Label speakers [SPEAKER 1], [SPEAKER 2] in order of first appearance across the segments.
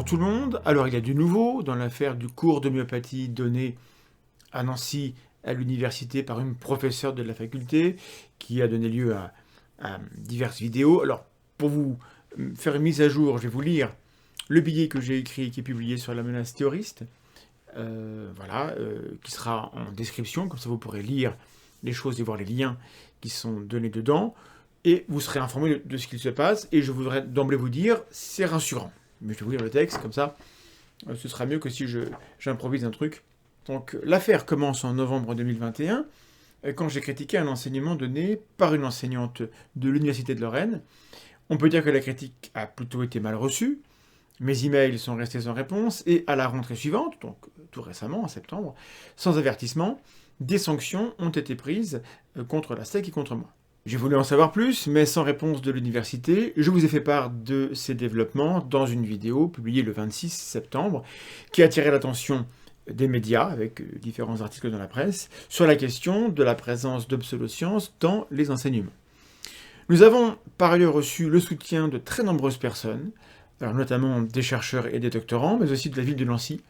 [SPEAKER 1] Bonjour tout le monde. Alors il y a du nouveau dans l'affaire du cours d'homéopathie donné à Nancy à l'université par une professeure de la faculté qui a donné lieu à diverses vidéos. Alors pour vous faire une mise à jour, je vais vous lire le billet que j'ai écrit et qui est publié sur la menace terroriste. Qui sera en description, comme ça vous pourrez lire les choses et voir les liens qui sont donnés dedans, et vous serez informé de ce qu'il se passe, et je voudrais d'emblée vous dire, c'est rassurant. Mais je vais vous lire le texte, comme ça, ce sera mieux que si j'improvise un truc. Donc l'affaire commence en novembre 2021, quand j'ai critiqué un enseignement donné par une enseignante de l'Université de Lorraine. On peut dire que la critique a plutôt été mal reçue. Mes emails sont restés sans réponse et à la rentrée suivante, donc tout récemment, en septembre, sans avertissement, des sanctions ont été prises contre la SEC et contre moi. J'ai voulu en savoir plus, mais sans réponse de l'université, je vous ai fait part de ces développements dans une vidéo publiée le 26 septembre qui a attiré l'attention des médias, avec différents articles dans la presse, sur la question de la présence d'obsolescence dans les enseignements. Nous avons par ailleurs reçu le soutien de très nombreuses personnes, alors notamment des chercheurs et des doctorants, mais aussi de la ville de Nancy,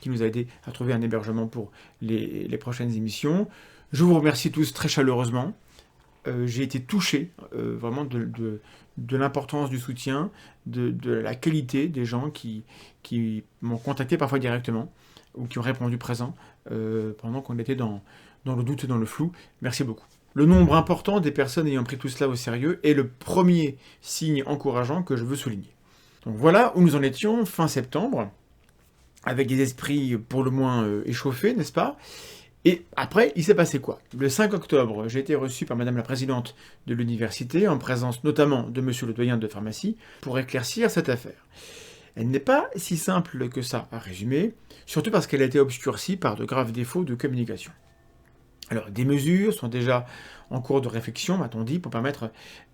[SPEAKER 1] qui nous a aidé à trouver un hébergement pour les prochaines émissions. Je vous remercie tous très chaleureusement. J'ai été touché vraiment de l'importance du soutien, de la qualité des gens qui m'ont contacté parfois directement, ou qui ont répondu présent, pendant qu'on était dans le doute et dans le flou. Merci beaucoup. Le nombre important des personnes ayant pris tout cela au sérieux est le premier signe encourageant que je veux souligner. Donc voilà où nous en étions fin septembre, avec des esprits pour le moins échauffés, n'est-ce pas? Et après, il s'est passé quoi? Le 5 octobre, j'ai été reçu par Madame la Présidente de l'Université, en présence notamment de Monsieur le Doyen de pharmacie, pour éclaircir cette affaire. Elle n'est pas si simple que ça à résumer, surtout parce qu'elle a été obscurcie par de graves défauts de communication. Alors, des mesures sont déjà en cours de réflexion, m'a-t-on dit, pour permettre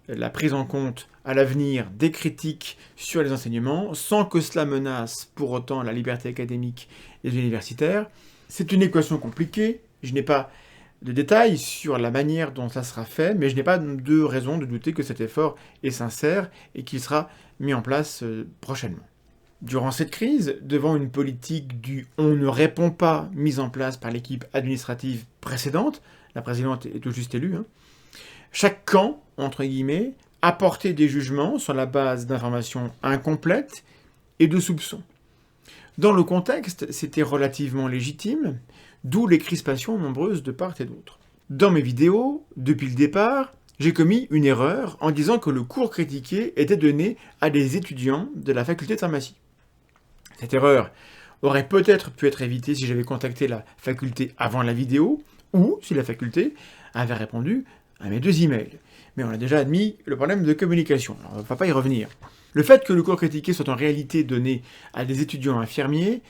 [SPEAKER 1] la prise en compte à l'avenir des critiques sur les enseignements, sans que cela menace pour autant la liberté académique des universitaires. C'est une équation compliquée, je n'ai pas de détails sur la manière dont ça sera fait, mais je n'ai pas de raison de douter que cet effort est sincère et qu'il sera mis en place prochainement. Durant cette crise, devant une politique du « on ne répond pas » mise en place par l'équipe administrative précédente, la présidente est tout juste élue, chaque camp, entre guillemets, apportait des jugements sur la base d'informations incomplètes et de soupçons. Dans le contexte, c'était relativement légitime, d'où les crispations nombreuses de part et d'autre. Dans mes vidéos, depuis le départ, j'ai commis une erreur en disant que le cours critiqué était donné à des étudiants de la faculté de pharmacie. Cette erreur aurait peut-être pu être évitée si j'avais contacté la faculté avant la vidéo, ou si la faculté avait répondu à mes 2 emails. Mais on a déjà admis le problème de communication, alors on ne va pas y revenir. Le fait que le cours critiqué soit en réalité donné à des étudiants infirmiers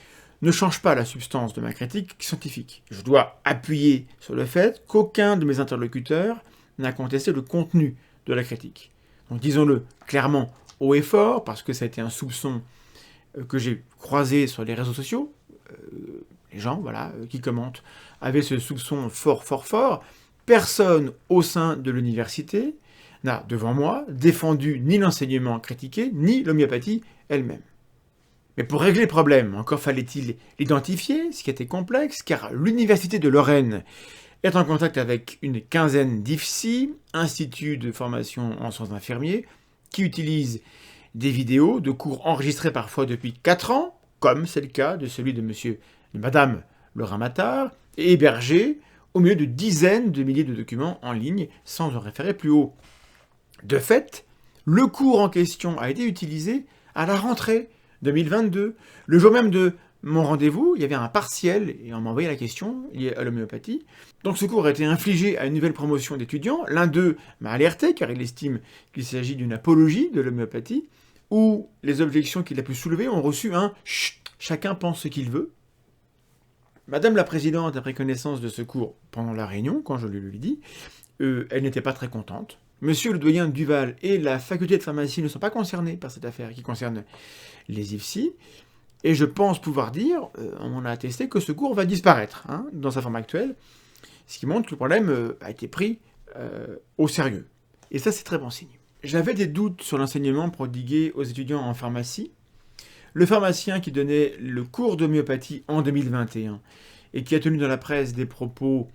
[SPEAKER 1] ne change pas la substance de ma critique scientifique. Je dois appuyer sur le fait qu'aucun de mes interlocuteurs n'a contesté le contenu de la critique. Donc disons-le clairement haut et fort, parce que ça a été un soupçon que j'ai croisé sur les réseaux sociaux. Les gens qui commentent avaient ce soupçon fort. Personne au sein de l'université n'a, devant moi, défendu ni l'enseignement critiqué, ni l'homéopathie elle-même. Mais pour régler le problème, encore fallait-il l'identifier, ce qui était complexe, car l'Université de Lorraine est en contact avec une quinzaine d'IFSI, instituts de formation en soins infirmiers, qui utilisent des vidéos de cours enregistrés parfois depuis 4 ans, comme c'est le cas de celui de Madame Laura Matard, et hébergés au milieu de dizaines de milliers de documents en ligne, sans en référer plus haut. De fait, le cours en question a été utilisé à la rentrée 2022. Le jour même de mon rendez-vous, il y avait un partiel, et on m'a envoyé la question liée à l'homéopathie. Donc ce cours a été infligé à une nouvelle promotion d'étudiants. L'un d'eux m'a alerté, car il estime qu'il s'agit d'une apologie de l'homéopathie, où les objections qu'il a pu soulever ont reçu un « chut, chacun pense ce qu'il veut ». Madame la Présidente a pris connaissance de ce cours pendant la réunion, quand je lui ai dit. Elle n'était pas très contente. Monsieur le doyen Duval et la faculté de pharmacie ne sont pas concernés par cette affaire qui concerne les IFSI. Et je pense pouvoir dire, on m'en a attesté, que ce cours va disparaître dans sa forme actuelle, ce qui montre que le problème a été pris au sérieux. Et ça, c'est très bon signe. J'avais des doutes sur l'enseignement prodigué aux étudiants en pharmacie. Le pharmacien qui donnait le cours d'homéopathie en 2021 et qui a tenu dans la presse des propos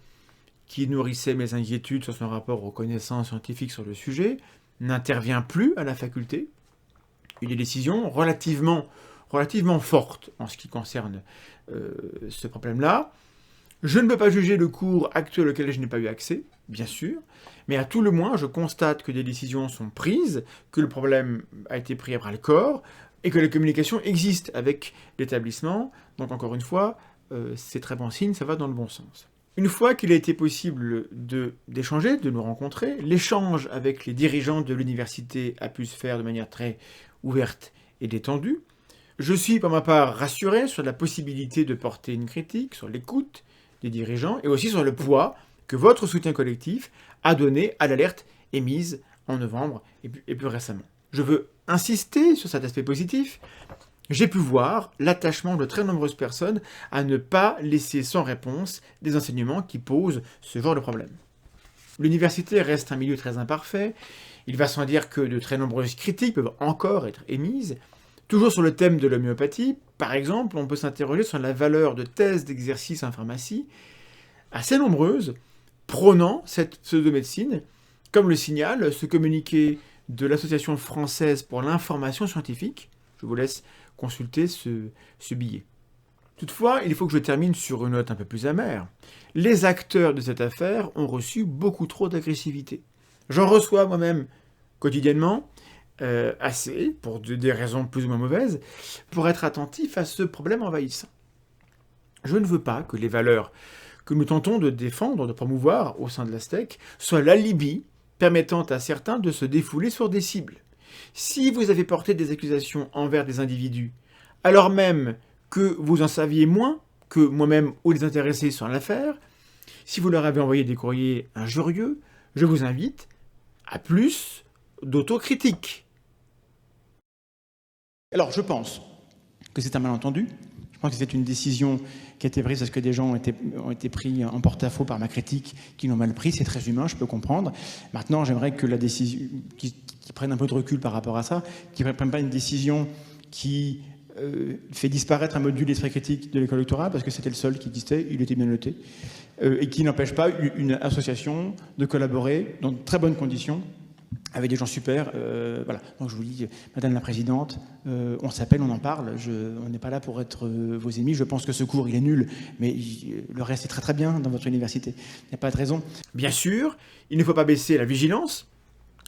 [SPEAKER 1] qui nourrissaient mes inquiétudes sur son rapport aux connaissances scientifiques sur le sujet n'intervient plus à la faculté. Une décision relativement forte en ce qui concerne ce problème-là. Je ne peux pas juger le cours actuel auquel je n'ai pas eu accès, bien sûr, mais à tout le moins, je constate que des décisions sont prises, que le problème a été pris à bras-le-corps, et que la communication existe avec l'établissement. Donc encore une fois, c'est très bon signe, ça va dans le bon sens. Une fois qu'il a été possible d'échanger, de nous rencontrer, l'échange avec les dirigeants de l'université a pu se faire de manière très ouverte et détendue. Je suis pour ma part rassuré sur la possibilité de porter une critique, sur l'écoute des dirigeants et aussi sur le poids que votre soutien collectif a donné à l'alerte émise en novembre et plus récemment. Je veux insister sur cet aspect positif. J'ai pu voir l'attachement de très nombreuses personnes à ne pas laisser sans réponse des enseignements qui posent ce genre de problème. L'université reste un milieu très imparfait. Il va sans dire que de très nombreuses critiques peuvent encore être émises. Toujours sur le thème de l'homéopathie, par exemple, on peut s'interroger sur la valeur de thèses d'exercice en pharmacie, assez nombreuses, prônant cette pseudo-médecine, comme le signale ce communiqué de l'Association française pour l'information scientifique. Je vous laisse consulter ce billet. Toutefois, il faut que je termine sur une note un peu plus amère. Les acteurs de cette affaire ont reçu beaucoup trop d'agressivité. J'en reçois moi-même quotidiennement, assez, pour des raisons plus ou moins mauvaises, pour être attentif à ce problème envahissant. Je ne veux pas que les valeurs que nous tentons de défendre, de promouvoir au sein de l'Astec, soient l'alibi permettant à certains de se défouler sur des cibles. Si vous avez porté des accusations envers des individus, alors même que vous en saviez moins que moi-même ou les intéressés sur l'affaire, si vous leur avez envoyé des courriers injurieux, je vous invite à plus d'autocritique. Alors, je pense que c'est un malentendu. Je pense que c'est une décision qui a été prise parce que des gens ont été pris en porte-à-faux par ma critique, qui l'ont mal pris. C'est très humain, je peux comprendre. Maintenant, j'aimerais que la décision, qu'ils prennent un peu de recul par rapport à ça, qu'ils ne prennent pas une décision qui fait disparaître un module d'esprit critique de l'école doctorale, parce que c'était le seul qui existait, il était bien noté, et qui n'empêche pas une association de collaborer dans de très bonnes conditions avec des gens super. Voilà. Donc je vous dis, Madame la Présidente, on s'appelle, on en parle. On n'est pas là pour être vos ennemis. Je pense que ce cours, il est nul, mais le reste est très très bien dans votre université. Il n'y a pas de raison. Bien sûr, il ne faut pas baisser la vigilance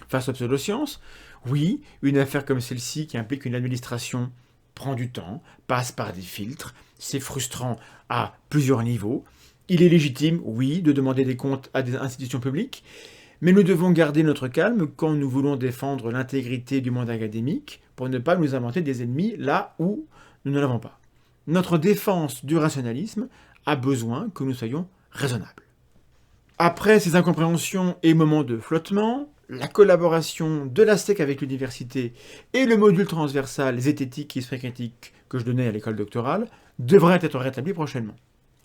[SPEAKER 1] face aux pseudosciences. Oui, une affaire comme celle-ci qui implique une administration prend du temps, passe par des filtres. C'est frustrant à plusieurs niveaux. Il est légitime, oui, de demander des comptes à des institutions publiques. Mais nous devons garder notre calme quand nous voulons défendre l'intégrité du monde académique pour ne pas nous inventer des ennemis là où nous ne l'avons pas. Notre défense du rationalisme a besoin que nous soyons raisonnables. Après ces incompréhensions et moments de flottement, la collaboration de l'Astec avec l'université et le module transversal zététique et esprit critique que je donnais à l'école doctorale devraient être rétablis prochainement.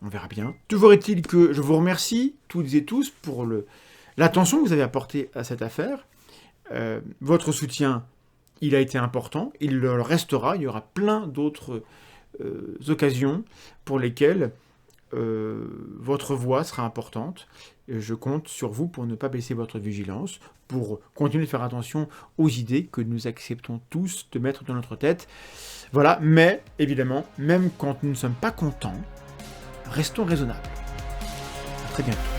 [SPEAKER 1] On verra bien. Toujours est-il que je vous remercie toutes et tous pour l'attention que vous avez apportée à cette affaire. Votre soutien, il a été important, il le restera, il y aura plein d'autres occasions pour lesquelles votre voix sera importante. Je compte sur vous pour ne pas baisser votre vigilance, pour continuer de faire attention aux idées que nous acceptons tous de mettre dans notre tête. Voilà, mais évidemment, même quand nous ne sommes pas contents, restons raisonnables. À très bientôt.